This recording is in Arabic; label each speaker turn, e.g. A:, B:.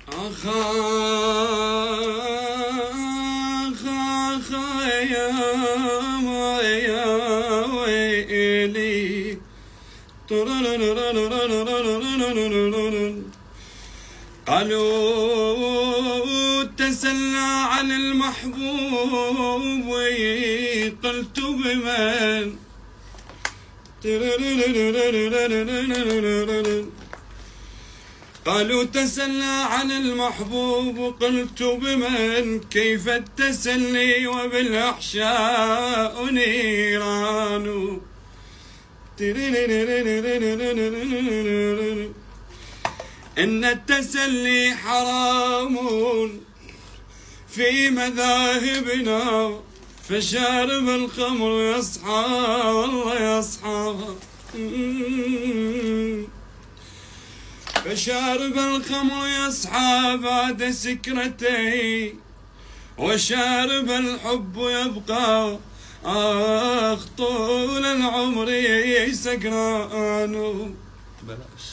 A: آخا يا ويلي قالوا تسلى عن المحبوب قلت بمن قالوا تسلى عن المحبوب قلت بمن كيف التسلي وبالأحشاء نيران إن التسلي حرام في مذاهبنا فشارب الخمر يصحى والله يصحى فشارب الخمر يصحى بعد سكرتي وشارب الحب يبقى طول العمر سكران. بلاش